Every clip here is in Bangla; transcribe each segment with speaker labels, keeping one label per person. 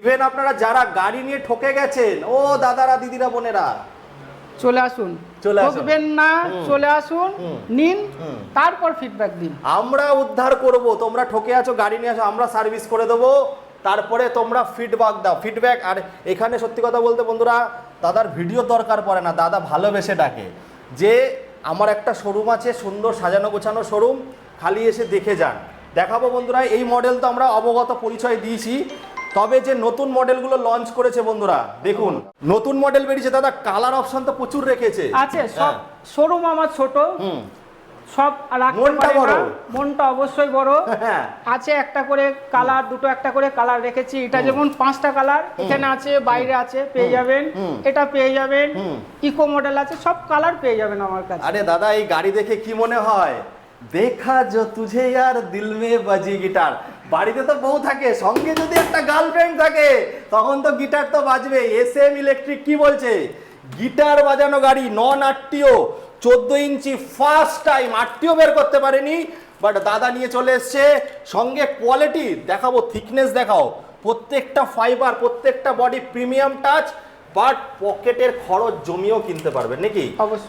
Speaker 1: ইভেন আপনারা যারা গাড়ি নিয়ে ঠকে গেছেন, ও দাদারা দিদিরা বোনেরা,
Speaker 2: চলে আসুন, ঠকবেন না, চলে আসুন, নিন, তারপর ফিডব্যাক দিন।
Speaker 1: আমরা উদ্ধার করব। তোমরা ঠকে আছো, গাড়ি নিয়ে আসো, আমরা সার্ভিস করে দেবো, তারপরে তোমরা ফিডব্যাক দাও। ফিডব্যাক। আর এখানে সত্যি কথা বলতে বন্ধুরা, দাদার ভিডিও দরকার পড়ে না, দাদা ভালোবেসে ডাকে যে আমার একটা শোরুম আছে, সুন্দর সাজানো গোছানো শোরুম, খালি এসে দেখে যান। দেখাবো বন্ধুরা, এই মডেল তো আমরা অবগত পরিচয় দিয়েছি, তবে যে নতুন মডেলগুলো লঞ্চ করেছে বন্ধুরা, দেখুন নতুন মডেল বেরিয়েছে দাদা, কালার অপশন তো প্রচুর রেখেছে।
Speaker 2: আছে সব শোরুম আমার ছোট, সব রাখতে পারে না, মনটা অবশ্যই বড়। আছে একটা করে কালার, দুটো একটা করে কালার রেখেছি। এটা যেমন 5টা কালার এখানে আছে, বাইরে আছে, পেয়ে যাবেন। এটা পেয়ে যাবেন, ইকো মডেল আছে, সব কালার পেয়ে যাবেন আমার কাছে।
Speaker 1: আরে দাদা, এই গাড়ি দেখে কি মনে হয়, দেখা যো তুঝে यार দিল মে বাজি গিটার। বাড়িতে তো বউ থাকে, সঙ্গে যদি একটা গার্লফ্রেন্ড থাকে, তখন তো গিটার তো বাজবে। SM ইলেকট্রিক কি বলছে, গিটার বাজানো গাড়ি, নন আরটিও, 14 ইঞ্চি, ফার্স্ট টাইম। আরটিও বের করতে পারেনি, বাট দাদা নিয়ে চলে এসছে। সঙ্গে কোয়ালিটি দেখাবো, থিকনেস দেখাও, প্রত্যেকটা ফাইবার, প্রত্যেকটা বডি প্রিমিয়াম টাচ, বাট পকেটের খরচ জমিয়েও কিনতে পারবেন নাকি?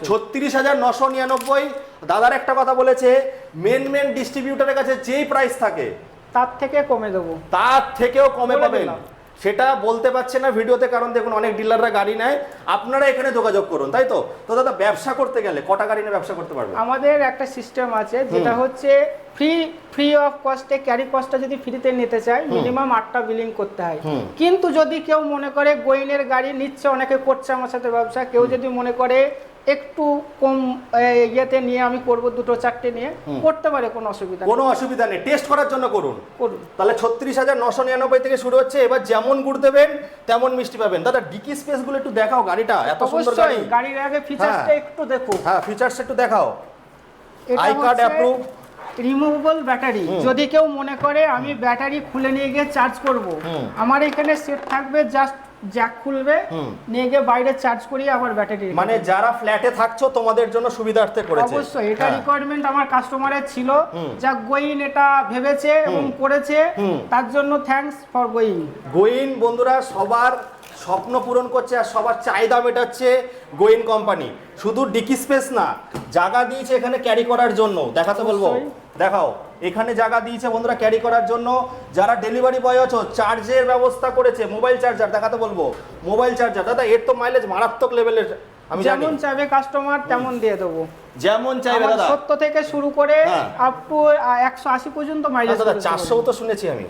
Speaker 1: 36,999। দাদার একটা কথা বলেছে, মেন ডিস্ট্রিবিউটরের কাছে যেই প্রাইস থাকে
Speaker 2: তার থেকে কমে দেবো,
Speaker 1: তার থেকেও কমে পাবেন। সেটা বলতে পারছে না ভিডিওতে, কারণ দেখুন অনেক ডিলাররা গাড়ি নেয়, আপনারা এখানে যোগাযোগ করুন, তাই তো? তো দাদা, ব্যবসা করতে গেলে কটা গাড়ি নিয়ে ব্যবসা করতে পারবে?
Speaker 2: আমাদের একটা সিস্টেম আছে, যেটা হচ্ছে ফ্রি অফ কস্টে, ক্যারি কস্টটা যদি ফ্রিতে নিতে চাই, মিনিমাম 8টা বিলিং করতে হয়। কিন্তু যদি কেউ মনে করে গোয়িনের গাড়ি নিচ্ছে, অনেকে করছে আমার সাথে ব্যবসা, কেউ যদি মনে করে একটু কম ইয়েতে নিয়ে আমি করব, 2-4টে নিয়ে করতে পারে, কোনো অসুবিধা নেই। টেস্ট করার জন্য করুন।
Speaker 1: তাহলে 36,999 থেকে শুরু হচ্ছে। এবার যেমন গুড় দেবেন তেমন মিষ্টি পাবেন। দাদা, ডিকি স্পেস গুলো একটু দেখাও, গাড়িটা এত সুন্দর গাড়ি।
Speaker 2: গাড়ির আগে ফিচারসটা একটু দেখো।
Speaker 1: হ্যাঁ, ফিচারস একটু দেখাও। I card approve,
Speaker 2: removable battery. যদি কেউ মনে করে আমি ব্যাটারি খুলে নিয়ে গিয়ে চার্জ করব, আমার এখানে সেট থাকবে, জাস্ট জ্যাক খুলবে, নিয়ে গিয়ে বাইরে চার্জ করিয়ে আবার ব্যাটারি।
Speaker 1: মানে যারা ফ্ল্যাটে থাকছো তোমাদের জন্য সুবিধার্থে করেছে।
Speaker 2: অবশ্যই এটা রিকোয়ারমেন্ট আমার কাস্টমারের ছিল, যা গোয়িন এটা ভেবেছে এবং করেছে, তার জন্য থ্যাঙ্কস ফর গোয়িন।
Speaker 1: গোয়িন বন্ধুরা সবার স্বপ্ন পূরণ করছে আর সবার চাহিদা মেটাচ্ছে গোয়িন কোম্পানি। শুধু ডিকি স্পেস না, জায়গা দিয়েছে এখানে ক্যারি করার জন্য। দেখাতে বলবো, দেখাও, এখানে জায়গা দিয়েছে বন্ধুরা ক্যারি করার জন্য। যারা ডেলিভারি বয় আছো, চার্জের ব্যবস্থা করেছে, মোবাইল চার্জার দেখাতে বলবো, মোবাইল চার্জার। দাদা, এর তো মাইলেজ মারাত্মক লেভেলের, আমি জানি।
Speaker 2: যেমন চাইবে কাস্টমার তেমন দিয়ে দেবো,
Speaker 1: যেমন চাইবে দাদা।
Speaker 2: 70 থেকে শুরু করে আপ টু 180 পর্যন্ত মাইলেজ।
Speaker 1: দাদা 400 তো শুনেছি আমি।